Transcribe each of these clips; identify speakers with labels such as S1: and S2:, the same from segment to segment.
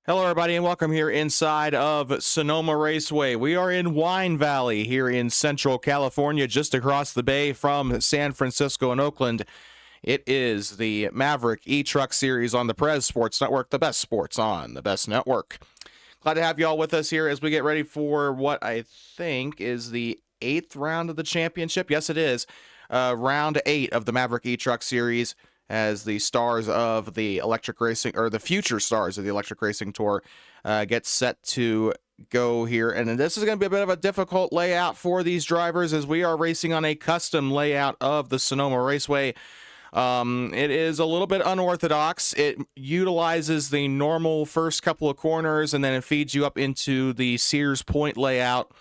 S1: Hello, everybody, and welcome here inside of Sonoma Raceway. We are in Wine Valley here in Central California, just across the bay from San Francisco and Oakland. It is the Maverik e-Truck Series on the Perez Sports Network, the best sports on the best network. Glad to have you all with us here as we get ready for what I think is the 8th round of the championship. Yes, it is. Round 8 of the Maverik e-Truck Series, as the stars of the electric racing, or the future stars of the electric racing tour, get set to go here. And this is going to be a bit of a difficult layout for these drivers, as we are racing on a custom layout of the Sonoma Raceway. It is a little bit unorthodox. It utilizes the normal first couple of corners, and then it feeds you up into the Sears Point layout.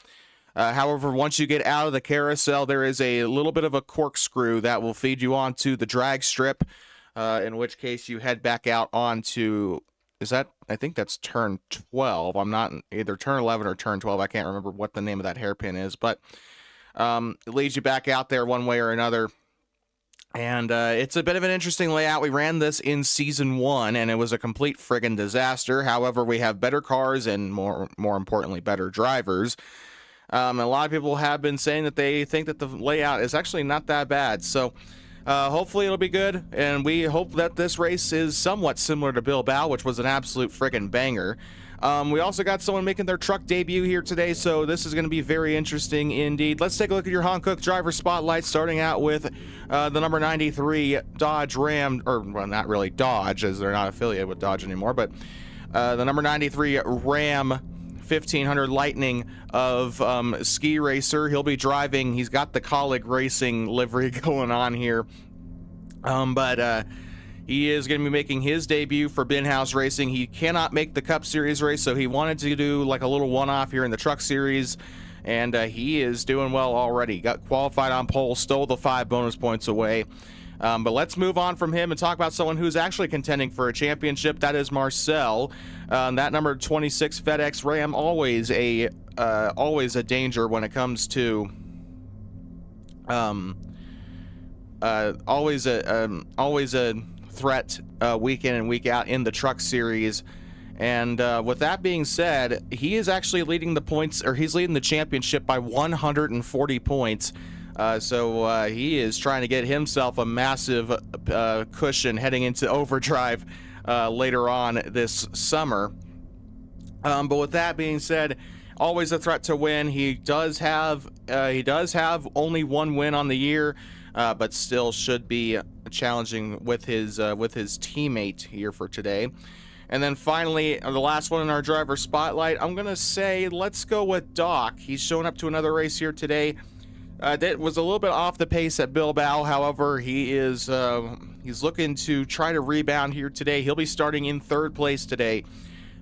S1: However, once you get out of the carousel, there is a little bit of a corkscrew that will feed you onto the drag strip, in which case you head back out onto, I think that's turn 12. I'm not either turn 11 or turn 12. I can't remember what the name of that hairpin is, but it leads you back out there one way or another. And it's a bit of an interesting layout. We ran this in season 1, and it was a complete friggin' disaster. However, we have better cars and more importantly, better drivers. A lot of people have been saying that they think that the layout is actually not that bad. So hopefully it'll be good, and we hope that this race is somewhat similar to Bilbao, which was an absolute friggin' banger. We also got someone making their truck debut here today, so this is going to be very interesting indeed. Let's take a look at your Hankook driver spotlight, starting out with the number 93 Dodge Ram, or well, not really Dodge, as they're not affiliated with Dodge anymore, but the number 93 Ram 1500 Lightning of Ski Racer. He'll be driving. He's got the Colleague Racing livery going on here, but he is going to be making his debut for Bin House Racing. He cannot make the Cup Series race, so he wanted to do like a little one-off here in the Truck Series, and he is doing well already. Got qualified on pole, stole the 5 bonus points away. But let's move on from him and talk about someone who's actually contending for a championship. That is Marcel. That number 26 FedEx Ram, always a danger when it comes to always a threat week in and week out in the Truck Series. And with that being said, he is actually leading the points, or he's leading the championship by 140 points. So he is trying to get himself a massive cushion heading into overdrive later on this summer. But with that being said, always a threat to win. He does have only one win on the year, but still should be challenging with his teammate here for today. And then finally, the last one in our driver spotlight, I'm gonna say let's go with Doc. He's showing up to another race here today. That was a little bit off the pace at Bilbao. However, he's looking to try to rebound here today. He'll be starting in 3rd place today,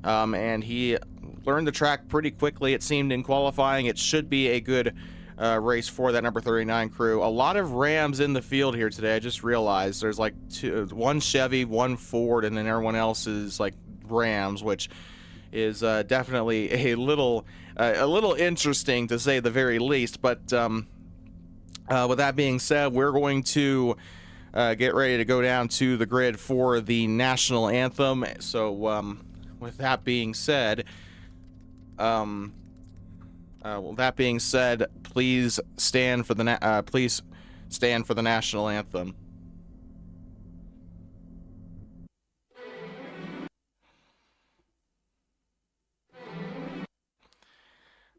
S1: and he learned the track pretty quickly, it seemed, in qualifying. It should be a good race for that number 39 crew. A lot of Rams in the field here today. I just realized there's like one Chevy, one Ford, and then everyone else is like Rams, which is definitely a little interesting, to say the very least. But with that being said, we're going to get ready to go down to the grid for the national anthem. So with that being said, please stand for the national anthem.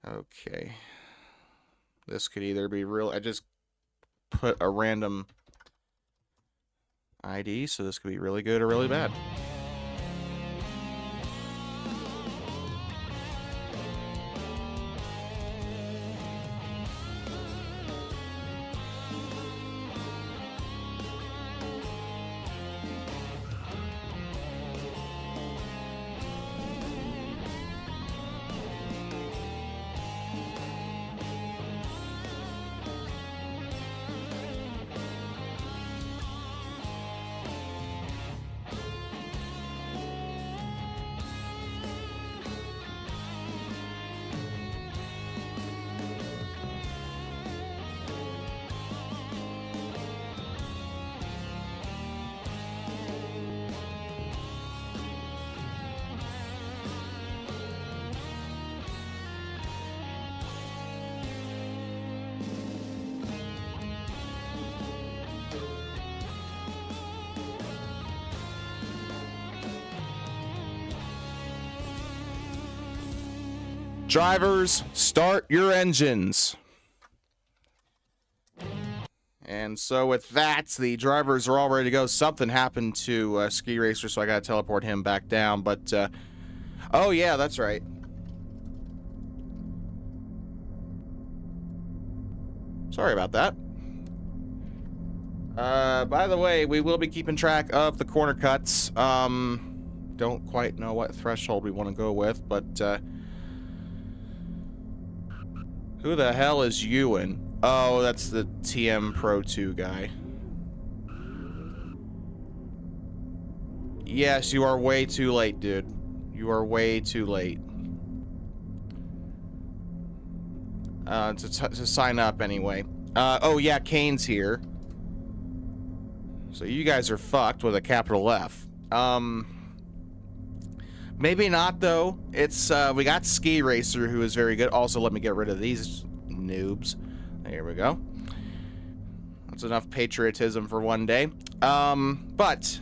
S1: Okay. This could either be real. I just put a random ID, so this could be really good or really bad. Drivers, start your engines. And so with that, the drivers are all ready to go. Something happened to Ski Racer, so I gotta teleport him back down. But, oh yeah, that's right. Sorry about that. By the way, we will be keeping track of the corner cuts. Don't quite know what threshold we want to go with, but, who the hell is Ewan? Oh, that's the TM Pro 2 guy. Yes, you are way too late, dude. You are way too late. To sign up anyway. Oh yeah, Kane's here. So you guys are fucked with a capital F. Maybe not though. It's we got Ski Racer, who is very good. Also, let me get rid of these noobs. There we go. That's enough patriotism for one day. But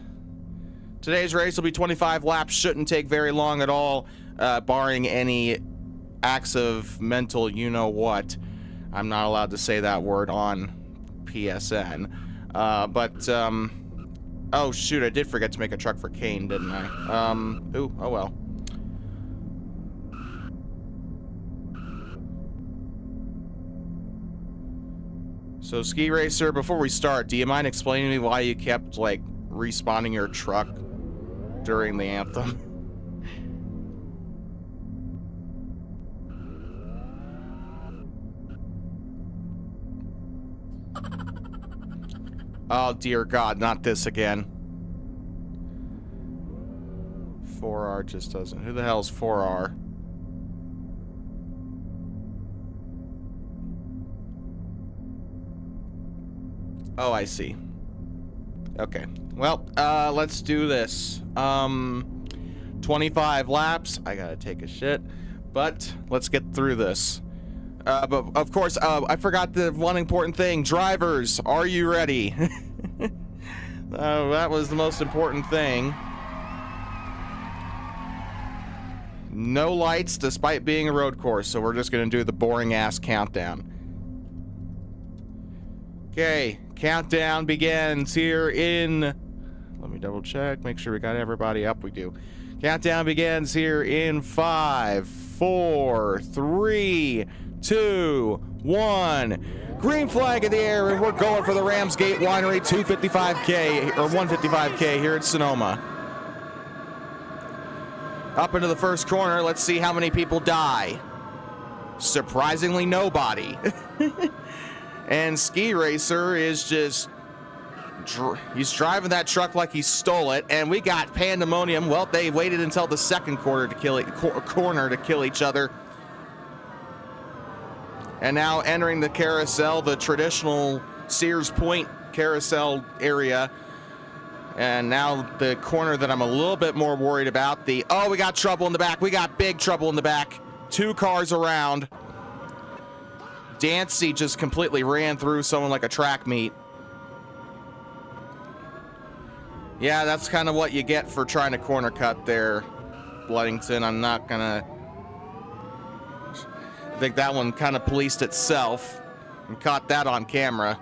S1: today's race will be 25 laps. Shouldn't take very long at all, barring any acts of mental you-know-what. I'm not allowed to say that word on PSN. Oh shoot, I did forget to make a truck for Kane, didn't I? Ooh, oh well. So, Ski Racer, before we start, do you mind explaining to me why you kept, like, respawning your truck during the anthem? Oh, dear God, not this again. 4R just doesn't. Who the hell's 4R? Oh, I see. Okay. Well, let's do this. 25 laps. I gotta take a shit. But let's get through this. But of course, I forgot the one important thing. Drivers, are you ready? That was the most important thing. No lights, despite being a road course, so we're just gonna do the boring-ass countdown. Okay, countdown begins here in... Let me double check, make sure we got everybody up. We do. Countdown begins here in 5, 4, 3, 2, 1. Green flag in the air, and we're going for the Ramsgate Winery 255K, or 155K here at Sonoma. Up into the first corner, let's see how many people die. Surprisingly, nobody. And Ski Racer is just... he's driving that truck like he stole it, and we got pandemonium. Well, they waited until the second corner to kill each other. And now entering the carousel, the traditional Sears Point carousel area. And now the corner that I'm a little bit more worried about. Oh, we got trouble in the back. We got big trouble in the back. 2 cars around. Dancy just completely ran through someone like a track meet. Yeah, that's kind of what you get for trying to corner cut there, Bloodington. I'm not gonna... I think that one kind of policed itself and caught that on camera.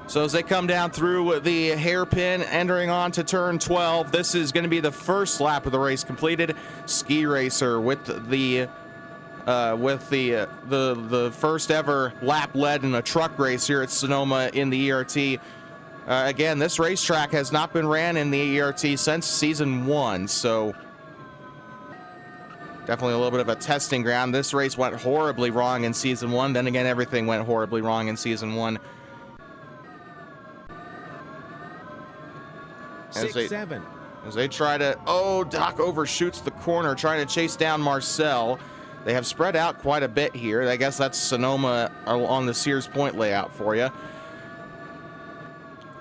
S1: So as they come down through the hairpin, entering on to turn 12, this is going to be the first lap of the race completed. Ski Racer with the first ever lap led in a truck race here at Sonoma in the ERT. Again, this racetrack has not been ran in the ERT since season 1, so definitely a little bit of a testing ground. This race went horribly wrong in season 1. Then again, everything went horribly wrong in season 1. As they try to... Oh, Doc overshoots the corner, trying to chase down Marcel. They have spread out quite a bit here. I guess that's Sonoma on the Sears Point layout for you.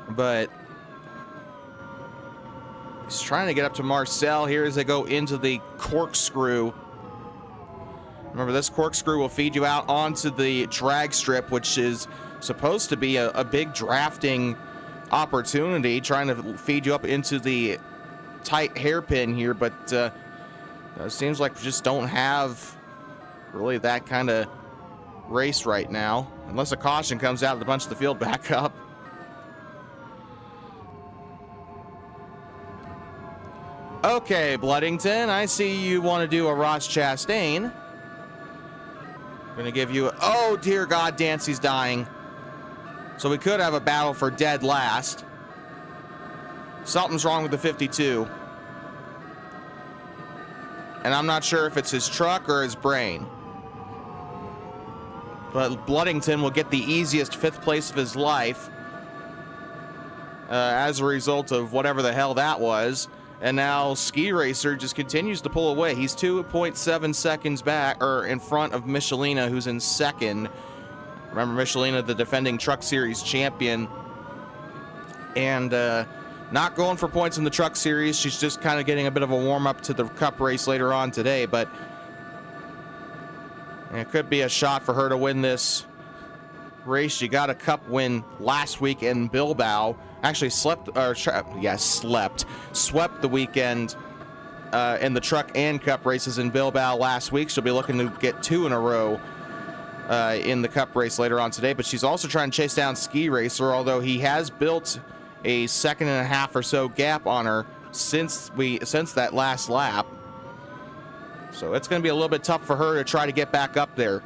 S1: But he's trying to get up to Marcel here as they go into the corkscrew. Remember, this corkscrew will feed you out onto the drag strip, which is supposed to be a big drafting opportunity, trying to feed you up into the tight hairpin here, but It seems like we just don't have really that kind of race right now, unless a caution comes out to bunch the field back up. Okay, Bloodington, I see you want to do a Ross Chastain. Gonna give you a, oh dear God, Dancy's dying. So we could have a battle for dead last. Something's wrong with the 52. And I'm not sure if it's his truck or his brain. But Bloodington will get the easiest 5th place of his life as a result of whatever the hell that was. And now Ski Racer just continues to pull away. He's 2.7 seconds back, or in front of Michelina, who's in 2nd. Remember, Michelina, the defending Truck Series champion. And not going for points in the Truck Series. She's just kind of getting a bit of a warm-up to the Cup race later on today. But it could be a shot for her to win this race. She got a Cup win last week in Bilbao. Actually swept the weekend in the Truck and Cup races in Bilbao last week. She'll be looking to get 2 in a row in the Cup race later on today. But she's also trying to chase down Ski Racer, although he has built a 1.5 seconds or so gap on her since that last lap. So it's going to be a little bit tough for her to try to get back up there.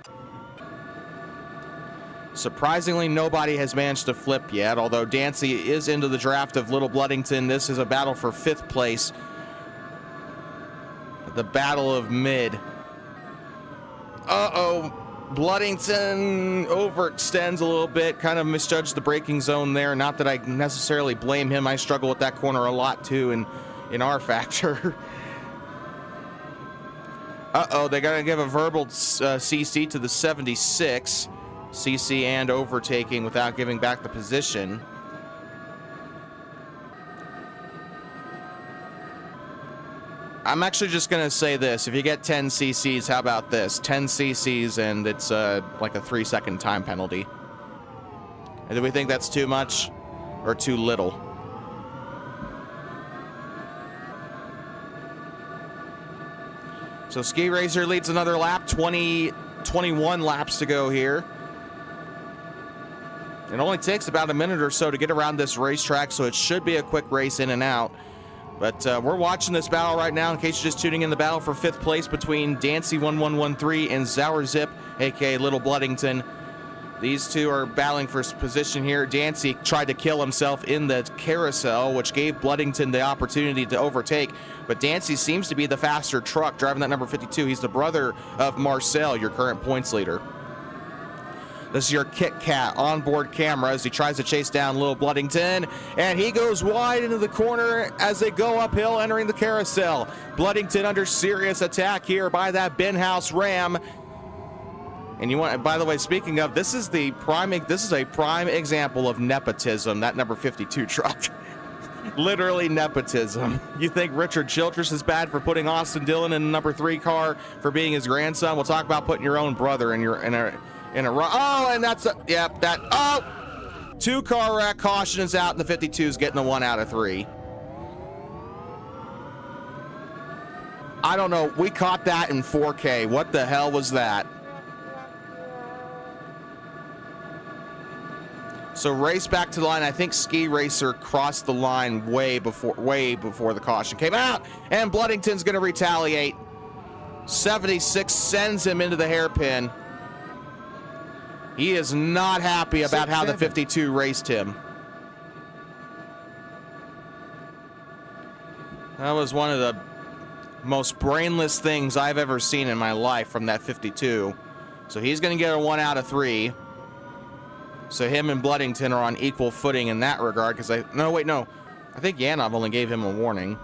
S1: Surprisingly, nobody has managed to flip yet, although Dancy is into the draft of Little Bloodington. This is a battle for 5th place. The battle of mid. Uh-oh. Bloodington overextends a little bit, kind of misjudged the braking zone there. Not that I necessarily blame him. I struggle with that corner a lot, too, in our factor. Uh-oh, they got to give a verbal CC to the 76. CC and overtaking without giving back the position. I'm actually just going to say this. If you get 10 CCs, how about this? 10 CCs and it's like a 3-second time penalty. And do we think that's too much or too little? So Ski Racer leads another lap. 21 laps to go here. It only takes about a minute or so to get around this racetrack, so it should be a quick race in and out. But we're watching this battle right now. In case you're just tuning in, the battle for 5th place between Dancy1113 and Zauerzip, aka Little Bloodington. These two are battling for position here. Dancy tried to kill himself in the carousel, which gave Bloodington the opportunity to overtake. But Dancy seems to be the faster truck, driving that number 52. He's the brother of Marcel, your current points leader. This is your Kit Kat onboard camera as he tries to chase down Little Bloodington, and he goes wide into the corner as they go uphill, entering the carousel. Bloodington under serious attack here by that bin house ram. And you want, by the way, speaking of, this is a prime example of nepotism, that number 52 truck. Literally nepotism. You think Richard Childress is bad for putting Austin Dillon in the number 3 car for being his grandson? We'll talk about putting your own brother in a run. Oh, and that's a, yep, that, oh! 2-car wreck, caution is out, and the 52 is getting a 1 out of 3. I don't know, we caught that in 4K. What the hell was that? So race back to the line. I think Ski Racer crossed the line way before the caution came out, and Bloodington's gonna retaliate. 76 sends him into the hairpin. He is not happy about how the 52 raced him. That was one of the most brainless things I've ever seen in my life from that 52. So he's going to get a 1 out of 3. So him and Bloodington are on equal footing in that regard. Because I think Yanov only gave him a warning.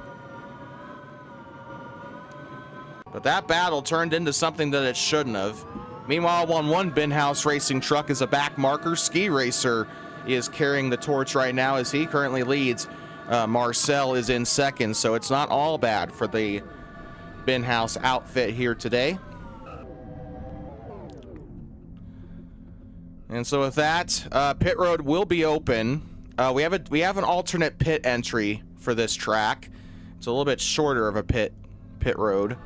S1: But that battle turned into something that it shouldn't have. Meanwhile, on one bin house racing truck is a back marker. Ski Racer is carrying the torch right now as he currently leads. Marcel is in 2nd, so it's not all bad for the bin house outfit here today. And so with that, pit road will be open. We have an alternate pit entry for this track. It's a little bit shorter of a pit road.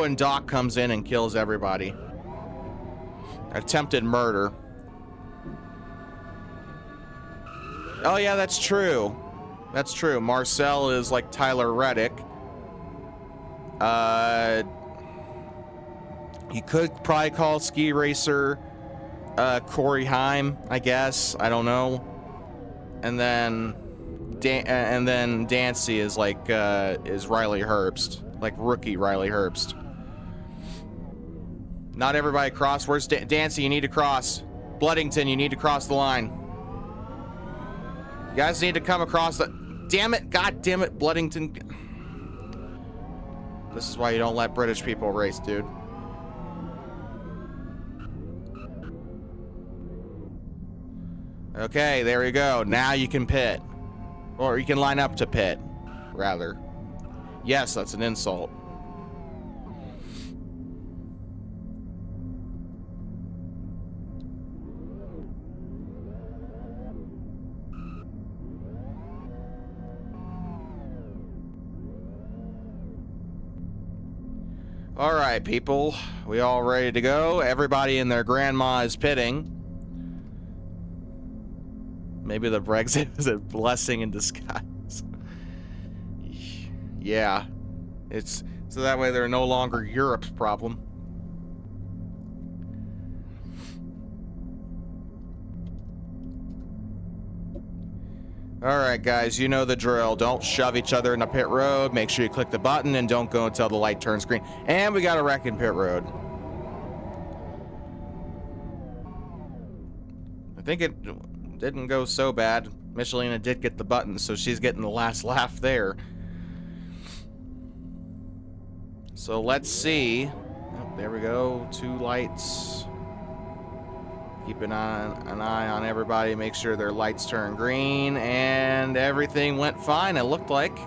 S1: and Doc comes in and kills everybody. Attempted murder. Oh yeah, that's true. That's true. Marcel is like Tyler Reddick. You could probably call Ski Racer Corey Haim, I guess. I don't know. And then Dancy is like is Riley Herbst, like rookie Riley Herbst. Not everybody cross. Where's Dancy? You need to cross. Bloodington, you need to cross the line. You guys need to come across the... Damn it! God damn it, Bloodington. This is why you don't let British people race, dude. Okay, there we go. Now you can pit. Or you can line up to pit, rather. Yes, that's an insult. All right, people. We all ready to go? Everybody and their grandma is pitting. Maybe the Brexit is a blessing in disguise. Yeah. It's so that way they're no longer Europe's problem. Alright guys, you know the drill. Don't shove each other in the pit road. Make sure you click the button and don't go until the light turns green. And we got a wreck in pit road. I think it didn't go so bad. Michelina did get the button, so she's getting the last laugh there. So let's see. Oh, there we go. 2 lights. Keep an eye on everybody. Make sure their lights turn green. And everything went fine, it looked like.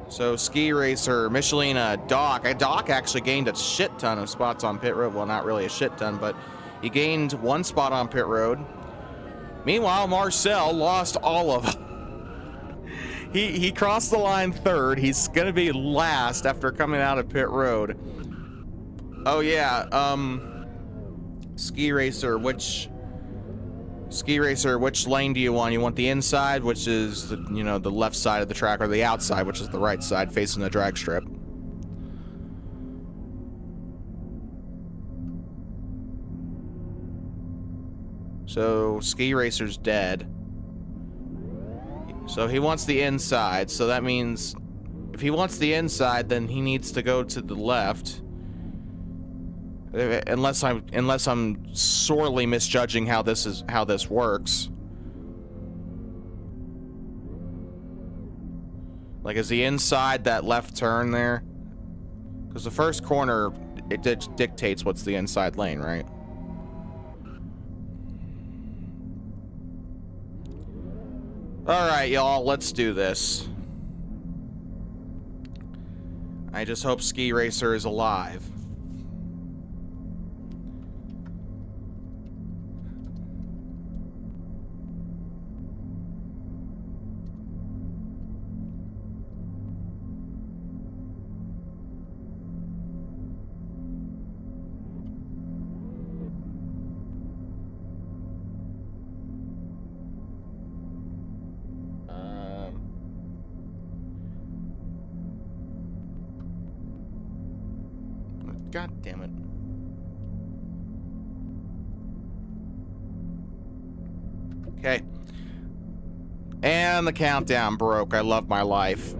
S1: So Ski Racer, Michelina, Doc. Doc actually gained a shit ton of spots on pit road. Well, not really a shit ton, but he gained 1 spot on pit road. Meanwhile, Marcel lost all of them. He crossed the line 3rd. He's gonna be last after coming out of pit road. Oh yeah, Ski Racer, which lane do you want? You want the inside, which is the, you know, the left side of the track, or the outside, which is the right side facing the drag strip? So Ski Racer's dead. So he wants the inside, so that means if he wants the inside, then he needs to go to the left. Unless I'm sorely misjudging how this works. Like, is the inside that left turn there? Because the first corner, it dictates what's the inside lane, right? Alright, y'all, let's do this. I just hope Ski Racer is alive. God damn it. Okay. And the countdown broke. I love my life.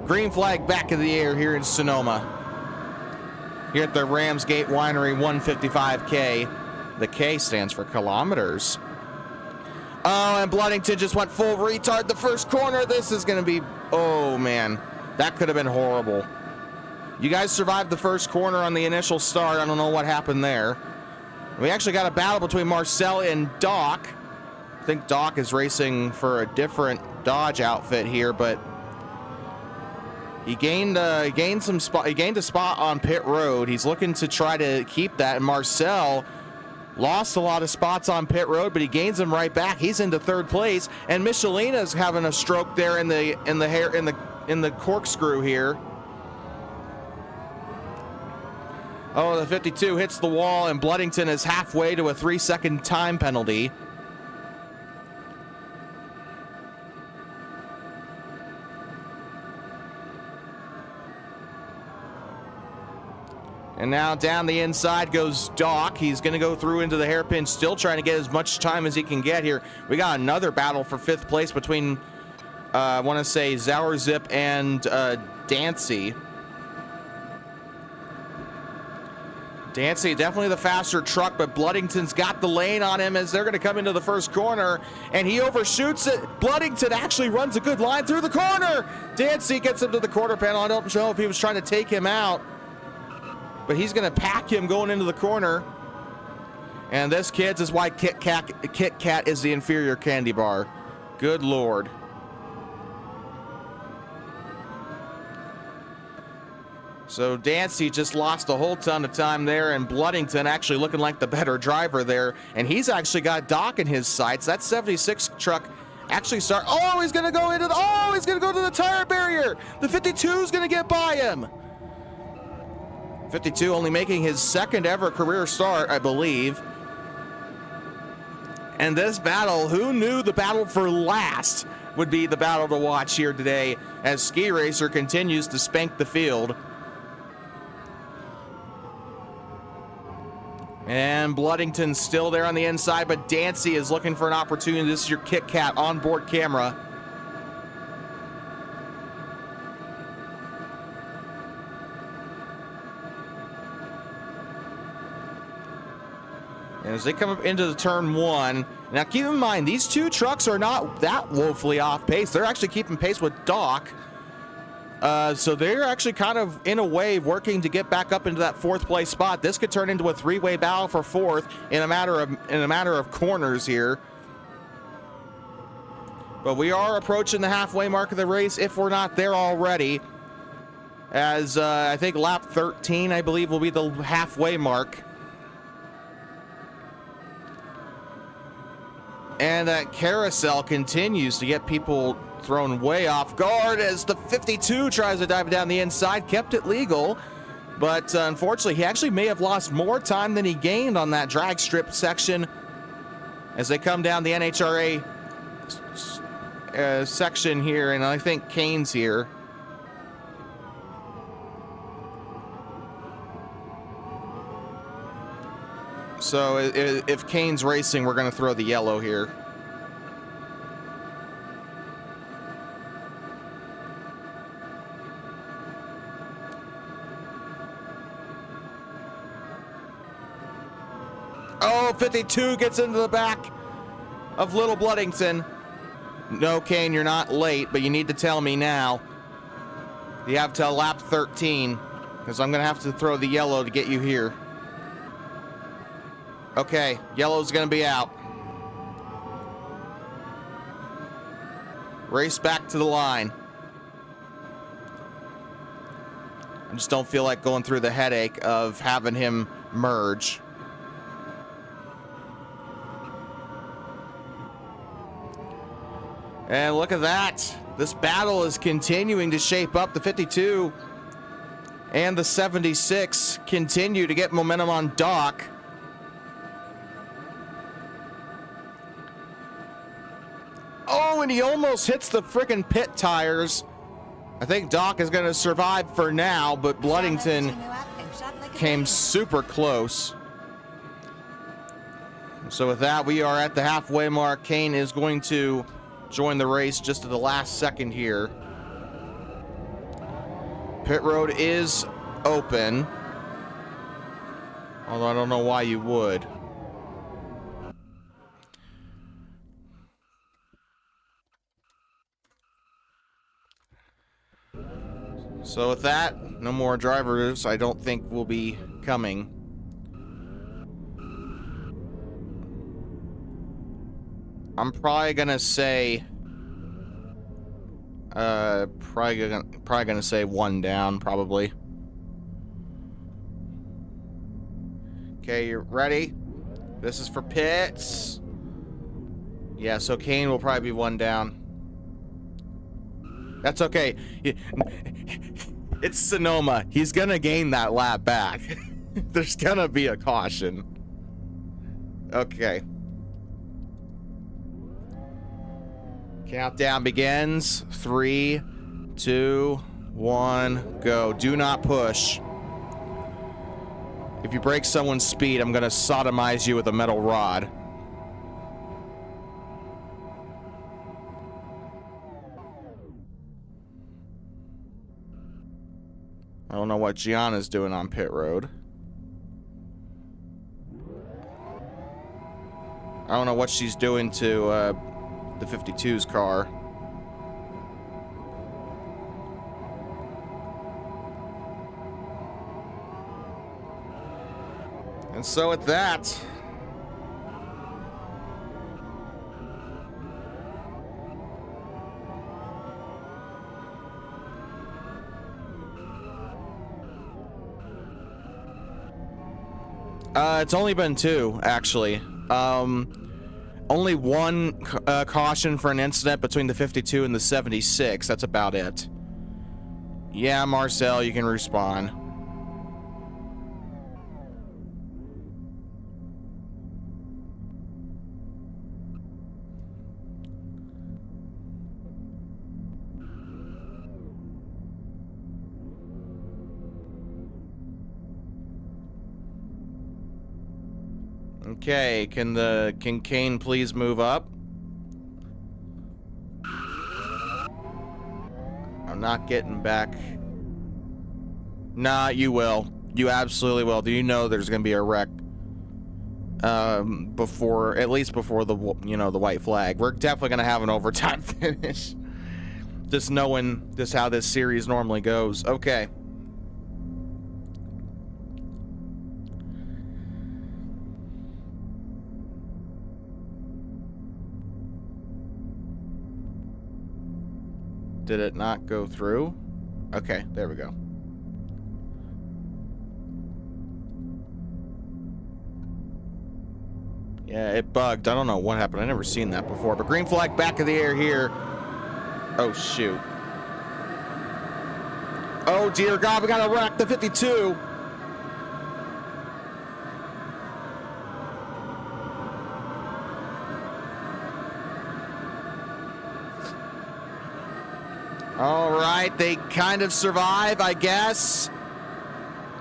S1: Green flag back in the air here in Sonoma. Here at the Ramsgate Winery 155K. The K stands for kilometers. Oh, and Bloodington just went full retard the first corner. This is going to be... Oh, man. That could have been horrible. You guys survived the first corner on the initial start. I don't know what happened there. We actually got a battle between Marcel and Doc. I think Doc is racing for a different Dodge outfit here, but he gained a spot on pit road. He's looking to try to keep that. And Marcel lost a lot of spots on pit road, but he gains them right back. He's into 3rd place, and Michelina's having a stroke there in the corkscrew here. Oh, the 52 hits the wall, and Bloodington is halfway to a 3-second time penalty. And now down the inside goes Doc. He's going to go through into the hairpin, still trying to get as much time as he can get here. We got another battle for 5th place between, I want to say, Zauerzip and Dancy. Dancy, definitely the faster truck, but Bloodington's got the lane on him as they're going to come into the first corner, and he overshoots it. Bloodington actually runs a good line through the corner. Dancy gets him to the quarter panel. I don't know if he was trying to take him out, but he's going to pack him going into the corner. And this, kids, is why Kit Kat is the inferior candy bar. Good Lord. So Dancy just lost a whole ton of time there, and Bloodington actually looking like the better driver there. And he's actually got Doc in his sights. That 76 truck actually oh, he's going to go into he's going to go to the tire barrier. The 52 is going to get by him. 52 only making his 2nd ever career start, I believe. And this battle, who knew the battle for last would be the battle to watch here today as Ski Racer continues to spank the field. And Bloodington's still there on the inside, but Dancy is looking for an opportunity. This is your Kit Kat onboard camera. And as they come up into the turn 1, now keep in mind, these two trucks are not that woefully off pace. They're actually keeping pace with Doc. So they're actually kind of, in a way, working to get back up into that 4th place spot. This could turn into a 3-way battle for 4th in a matter of corners here. But we are approaching the halfway mark of the race, if we're not there already. As I think lap 13, I believe, will be the halfway mark. And that carousel continues to get people thrown way off guard as the 52 tries to dive down the inside, kept it legal, but unfortunately he actually may have lost more time than he gained on that drag strip section as they come down the NHRA section here, and I think Kane's here. So if Kane's racing, we're going to throw the yellow here. Oh, 52 gets into the back of Little Bloodington. No, Kane, you're not late, but you need to tell me now. You have till lap 13, because I'm going to have to throw the yellow to get you here. Okay, yellow's going to be out. Race back to the line. I just don't feel like going through the headache of having him merge. And look at that. This battle is continuing to shape up. The 52 and the 76 continue to get momentum on Doc. Oh, and he almost hits the frickin' pit tires. I think Doc is going to survive for now, but Bloodington came super close. So with that, we are at the halfway mark. Kane is going to join the race just at the last second here. Pit road is open, although I don't know why you would. So with that, no more drivers I don't think will be coming. I'm probably gonna say probably gonna say one down, probably. Okay, you ready? This is for pits. Yeah, so Kane will probably be one down. That's okay. It's Sonoma. He's gonna gain that lap back. There's gonna be a caution. Okay. Countdown begins. 3, 2, 1, go. Do not push. If you break someone's speed, I'm gonna sodomize you with a metal rod. I don't know what Gianna's doing on pit road. I don't know what she's doing to the 52's car. And so at that, it's only been 2, actually. Only 1 caution for an incident between the 52 and the 76. That's about it. Yeah, Marcel, you can respawn. Okay, can Kane please move up? I'm not getting back. Nah, you will. You absolutely will. Do you know there's gonna be a wreck? Before, at least before the, you know, the white flag. We're definitely gonna have an overtime finish. Just knowing just how this series normally goes. Okay. Did it not go through? Okay, there we go. Yeah, it bugged. I don't know what happened. I've never seen that before. But green flag back of the air here. Oh, shoot. Oh, dear God, we got to wreck the 52. All right, they kind of survive, I guess.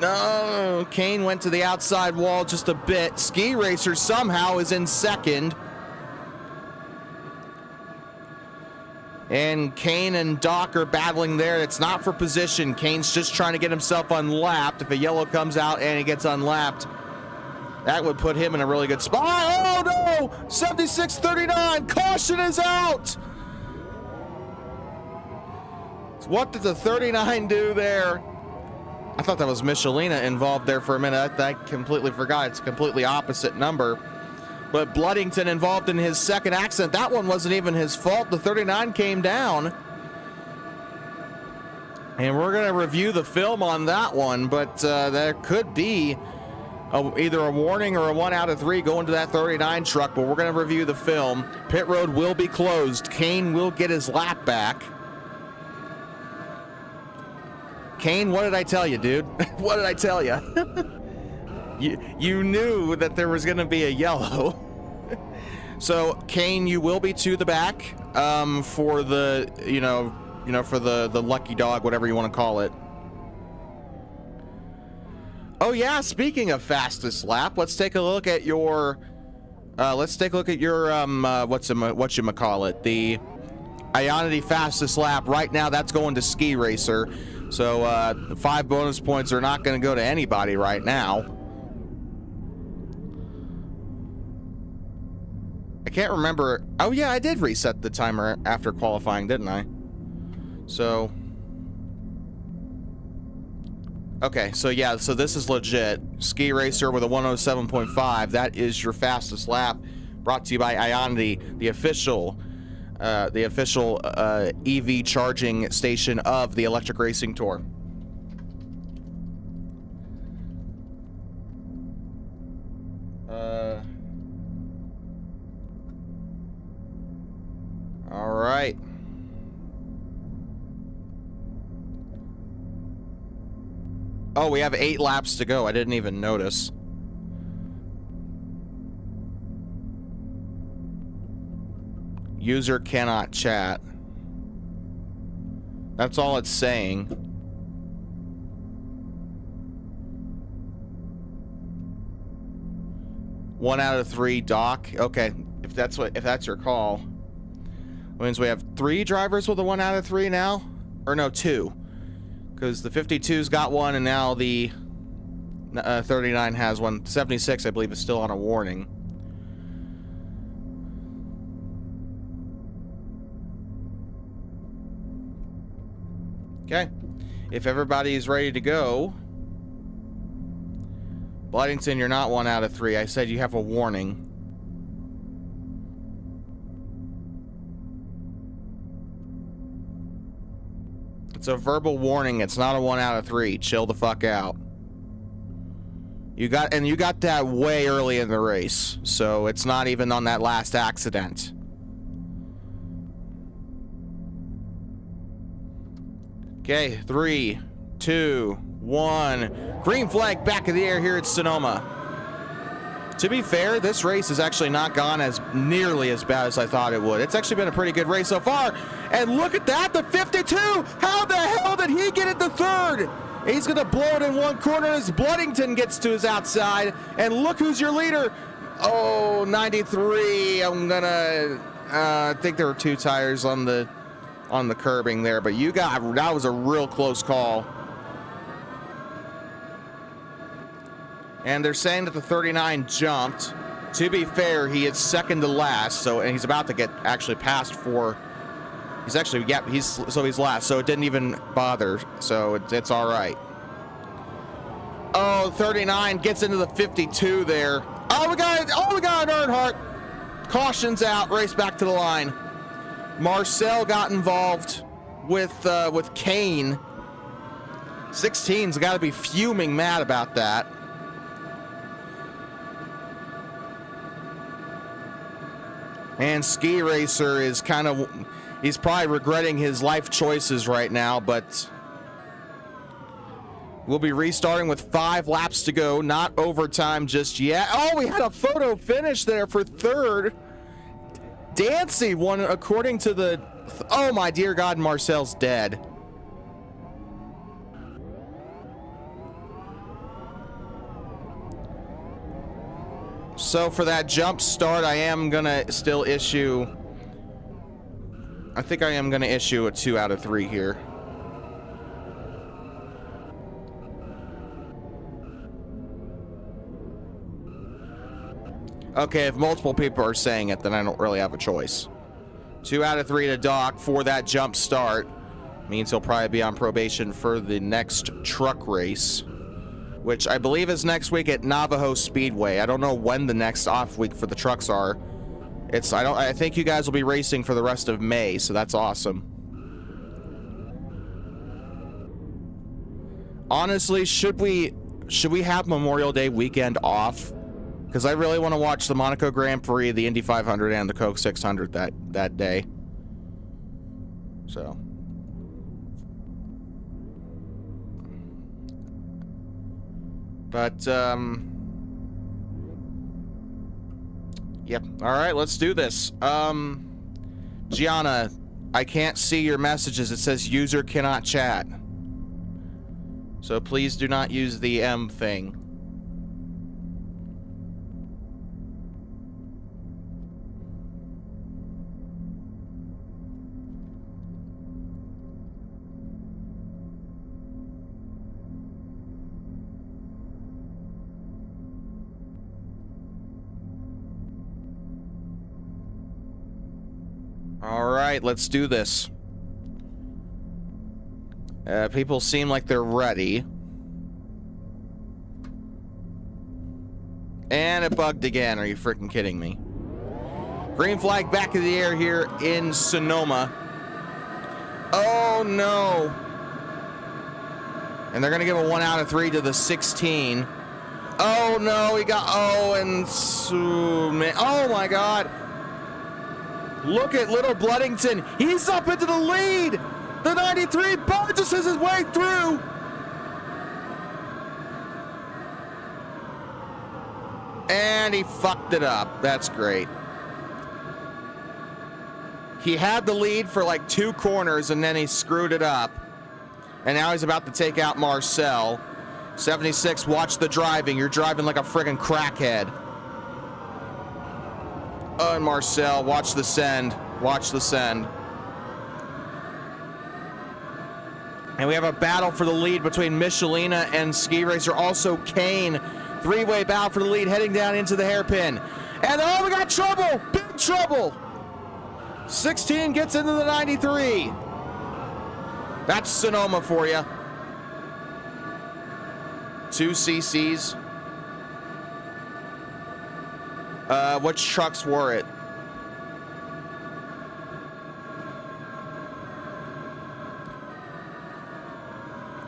S1: No, Kane went to the outside wall just a bit. Ski Racer somehow is in second. And Kane and Doc are battling there. It's not for position. Kane's just trying to get himself unlapped. If a yellow comes out and he gets unlapped, that would put him in a really good spot. Oh, no! 76.39. Caution is out! What did the 39 do there? I thought that was Michelina involved there for a minute. I completely forgot. It's a completely opposite number. But Bloodington involved in his second accident. That one wasn't even his fault. The 39 came down. And we're going to review the film on that one. But there could be either a warning or a 1 out of 3 going to that 39 truck. But we're going to review the film. Pit road will be closed. Kane will get his lap back. Kane, what did I tell you, dude? What did I tell you? You knew that there was going to be a yellow. So, Kane, you will be to the back for the, for the lucky dog, whatever you want to call it. Oh yeah, speaking of fastest lap, let's take a look at your whatchamacallit, the Ionity fastest lap. Right now, that's going to Ski Racer. So, 5 bonus points are not going to go to anybody right now. I can't remember. Oh, yeah, I did reset the timer after qualifying, didn't I? So. Okay, so yeah, so this is legit. Ski Racer with a 107.5. That is your fastest lap. Brought to you by Ionity, the official EV charging station of the Electric Racing Tour. All right. Oh, we have 8 laps to go. I didn't even notice. User cannot chat. That's all it's saying. One out of 3 dock. Okay, if that's your call. Means we have 3 drivers with a 1 out of 3 now? Or no, 2. Because the 52's got 1 and now the 39 has 1. 76, I believe, is still on a warning. Okay. If everybody's ready to go. Bloodington, you're not 1 out of 3. I said you have a warning. It's a verbal warning. It's not a 1 out of 3. Chill the fuck out. You got that way early in the race, so it's not even on that last accident. Okay, 3, 2, 1. Green flag back in the air here at Sonoma. To be fair, this race has actually not gone as nearly as bad as I thought it would. It's actually been a pretty good race so far. And look at that, the 52! How the hell did he get into 3rd? He's gonna blow it in one corner as Bloodington gets to his outside. And look who's your leader. Oh, 93. I'm gonna, I think there were 2 tires on the curbing there, but that was a real close call. And they're saying that the 39 jumped. To be fair, he is second to last, and he's about to get actually passed for. He's actually, yeah, he's last, so it didn't even bother. So it's all right. Oh, 39 gets into the 52 there. Oh, we got an Earnhardt. Caution's out. Race back to the line. Marcel got involved with Kane. 16's got to be fuming mad about that. And Ski Racer is he's probably regretting his life choices right now, but we'll be restarting with 5 laps to go. Not overtime just yet. Oh, we had a photo finish there for 3rd. Dancy won according to the... Oh, my dear God, Marcel's dead. So for that jump start, I am gonna still issue... I think I am gonna issue a 2 out of 3 here. Okay, if multiple people are saying it, then I don't really have a choice. 2 out of 3 to Doc for that jump start. Means he'll probably be on probation for the next truck race, which I believe is next week at Navajo Speedway. I don't know when the next off week for the trucks are. I think you guys will be racing for the rest of May, so that's awesome. Honestly, should we have Memorial Day weekend off? Because I really want to watch the Monaco Grand Prix, the Indy 500, and the Coke 600 that day. So. But, yep. All right, let's do this. Gianna, I can't see your messages. It says user cannot chat. So please do not use the M thing. All right, let's do this. People seem like they're ready. And it bugged again. Are you freaking kidding me? Green flag back in the air here in Sonoma. Oh, no. And they're going to give a 1 out of 3 to the 16. Oh, no. He got... Oh, and... Oh, my God. Look at little Bloodington. He's up into the lead. The 93 barges his way through. And he fucked it up. That's great. He had the lead for like 2 corners, and then he screwed it up. And now he's about to take out Marcel. 76, watch the driving. You're driving like a friggin' crackhead. Oh, and Marcel, watch the send. Watch the send. And we have a battle for the lead between Michelina and Ski Racer. Also, Kane. 3-way battle for the lead, heading down into the hairpin. And oh, we got trouble! Big trouble! 16 gets into the 93. That's Sonoma for you. 2 CCs. Which trucks were it?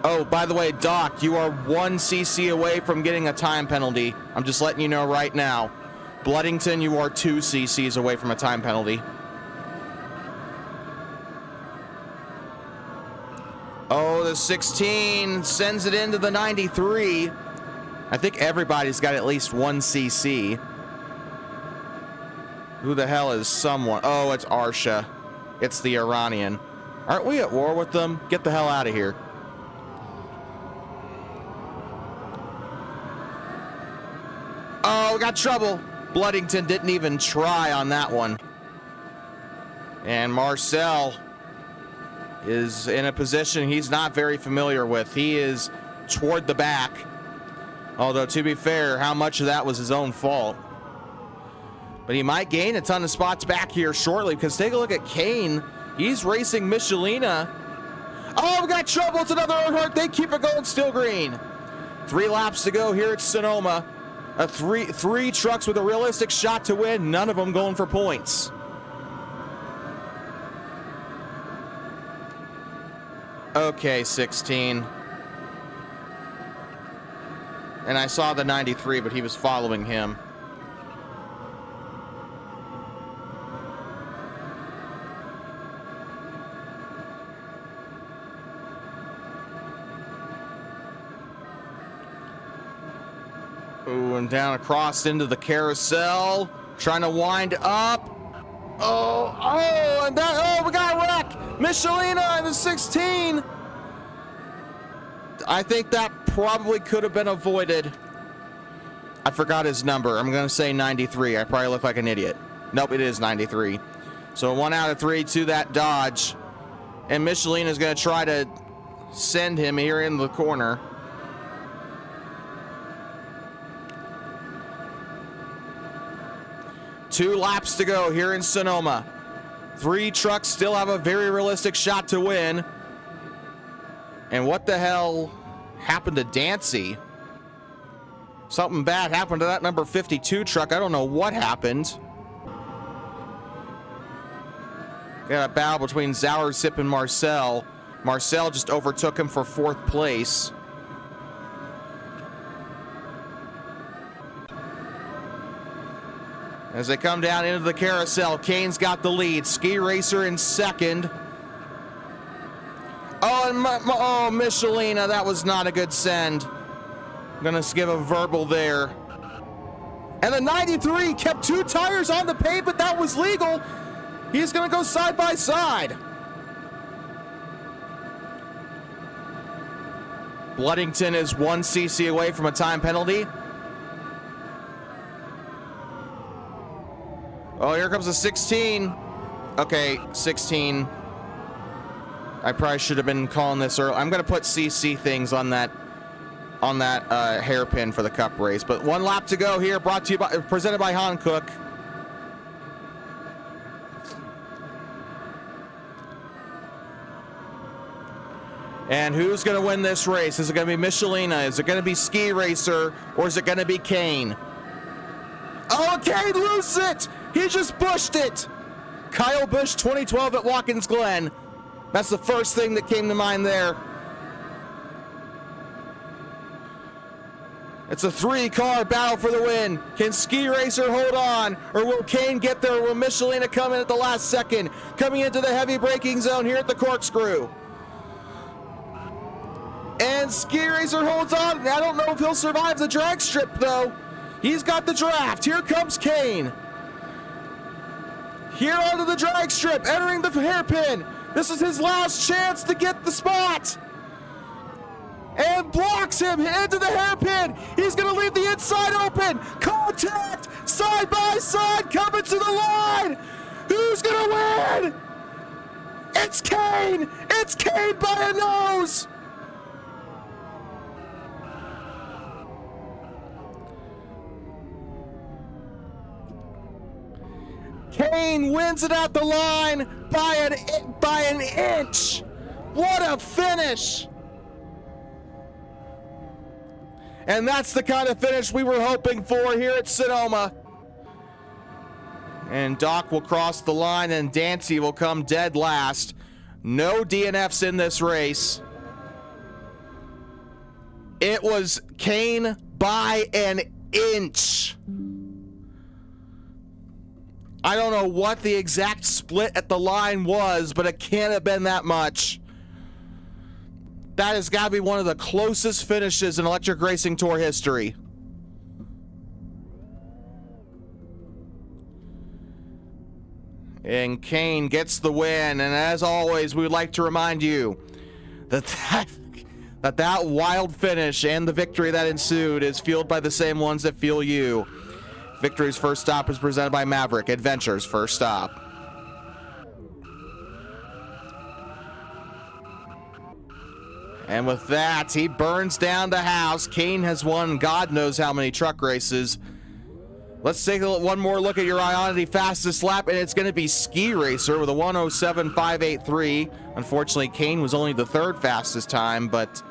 S1: Oh, by the way, Doc, you are 1 CC away from getting a time penalty. I'm just letting you know right now. Bloodington, you are 2 CCs away from a time penalty. Oh, the 16 sends it into the 93. I think everybody's got at least 1 CC. Who the hell is someone? Oh, it's Arsha. It's the Iranian. Aren't we at war with them? Get the hell out of here. Oh, we got trouble. Bloodington didn't even try on that one. And Marcel is in a position he's not very familiar with. He is toward the back. Although, to be fair, how much of that was his own fault? But he might gain a ton of spots back here shortly, because take a look at Kane. He's racing Michelina. Oh, we got trouble. It's another Earnhardt. They keep it going still green. 3 laps to go here at Sonoma. Three trucks with a realistic shot to win. None of them going for points. Okay, 16. And I saw the 93, but he was following him. Ooh, and down across into the carousel. Trying to wind up. Oh, and that, oh, we got a wreck. Michelina in the 16. I think that probably could have been avoided. I forgot his number. I'm going to say 93. I probably look like an idiot. Nope, it is 93. So 1 out of 3 to that Dodge. And Michelina is going to try to send him here in the corner. Two laps to go here in Sonoma. 3 trucks still have a very realistic shot to win. And what the hell happened to Dancy? Something bad happened to that number 52 truck. I don't know what happened. Got a battle between Zauersip and Marcel. Marcel just overtook him for 4th place. As they come down into the carousel, Kane's got the lead. Ski Racer in 2nd. Oh, and oh, Michelina, that was not a good send. I'm gonna give a verbal there. And the 93 kept 2 tires on the pavement. That was legal. He's gonna go side by side. Bloodington is 1 CC away from a time penalty. Oh, here comes a 16. Okay, 16. I probably should have been calling this early. I'm going to put CC things on that hairpin for the Cup race. But 1 lap to go here, brought to you by, presented by Hankook. And who's going to win this race? Is it going to be Michelina? Is it going to be Ski Racer? Or is it going to be Kane? Oh, Kane loose it! He just bushed it! Kyle Busch 2012 at Watkins Glen. That's the first thing that came to mind there. It's a 3-car battle for the win. Can Ski Racer hold on? Or will Kane get there? Will Michelina come in at the last second? Coming into the heavy braking zone here at the corkscrew. And Ski Racer holds on. I don't know if he'll survive the drag strip, though. He's got the draft. Here comes Kane. Here onto the drag strip, entering the hairpin. This is his last chance to get the spot. And blocks him into the hairpin. He's going to leave the inside open. Contact, side by side, coming to the line. Who's going to win? It's Kane. It's Kane by a nose. Kane wins it at the line by an inch. What a finish. And that's the kind of finish we were hoping for here at Sonoma. And Doc will cross the line and Dancy will come dead last. No DNFs in this race. It was Kane by an inch. I don't know what the exact split at the line was, but it can't have been that much. That has got to be one of the closest finishes in Electric Racing Tour history. And Kane gets the win, and as always, we would like to remind you that wild finish and the victory that ensued is fueled by the same ones that fuel you. Victory's First Stop is presented by Maverik, Adventure's First Stop. And with that, he burns down the house. Kane has won God knows how many truck races. Let's take one more look at your Ionity fastest lap, and it's going to be Ski Racer with a 1:07.583. Unfortunately, Kane was only the third fastest time, but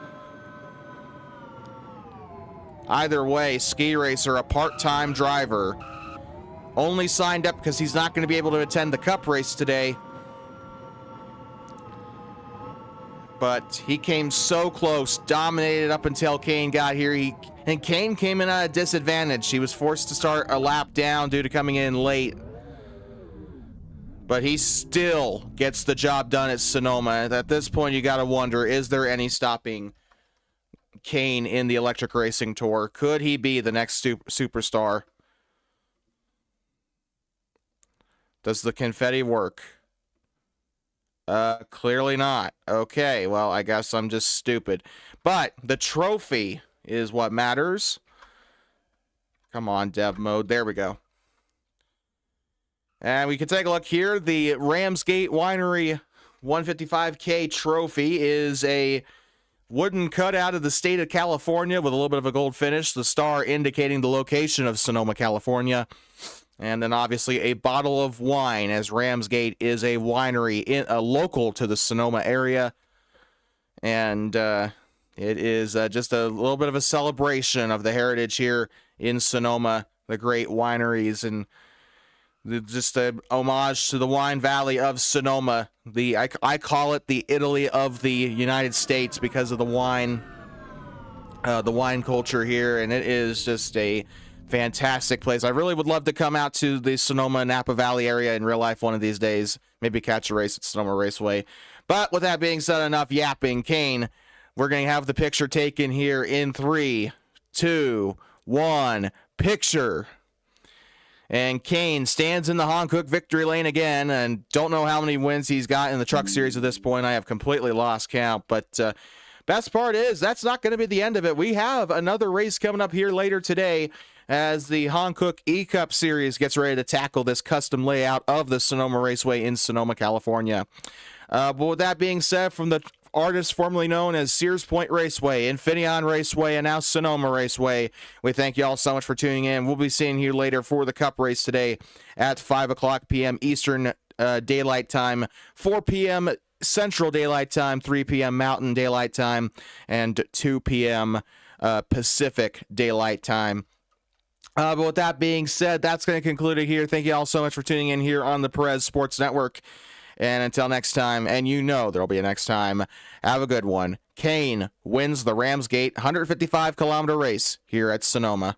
S1: either way, Ski Racer, a part-time driver, only signed up because he's not going to be able to attend the Cup race today. But he came so close, dominated up until Kane got here. And Kane came in at a disadvantage. He was forced to start a lap down due to coming in late. But he still gets the job done at Sonoma. At this point, you got to wonder, is there any stopping Kane in the Electric Racing Tour? Could he be the next superstar? Does the confetti work? Clearly not. Okay, well, I guess I'm just stupid. But the trophy is what matters. Come on, dev mode. There we go. And we can take a look here. The Ramsgate Winery 155K trophy is a wooden cutout of the state of California with a little bit of a gold finish. The star indicating the location of Sonoma, California. And then obviously a bottle of wine, as Ramsgate is a winery local to the Sonoma area. And it is just a little bit of a celebration of the heritage here in Sonoma, the great wineries, and just a homage to the wine valley of Sonoma. I call it the Italy of the United States because of the wine culture here, and it is just a fantastic place. I really would love to come out to the Sonoma Napa Valley area in real life one of these days. Maybe catch a race at Sonoma Raceway. But with that being said, enough yapping. Kane, we're going to have the picture taken here in 3, 2, 1. Picture. And Kane stands in the Hankook victory lane again, and don't know how many wins he's got in the truck series at this point. I have completely lost count, but best part is that's not going to be the end of it. We have another race coming up here later today as the Hankook E-Cup Series gets ready to tackle this custom layout of the Sonoma Raceway in Sonoma, California. But with that being said, from the artist formerly known as Sears Point Raceway, Infineon Raceway, and now Sonoma Raceway, we thank you all so much for tuning in. We'll be seeing you later for the Cup race today at 5 o'clock p.m. Eastern Daylight Time, 4 p.m. Central Daylight Time, 3 p.m. Mountain Daylight Time, and 2 p.m. Pacific Daylight Time. But with that being said, that's going to conclude it here. Thank you all so much for tuning in here on the Perez Sports Network. And until next time, and you know there'll be a next time, have a good one. Kane wins the Ramsgate 155-kilometer race here at Sonoma.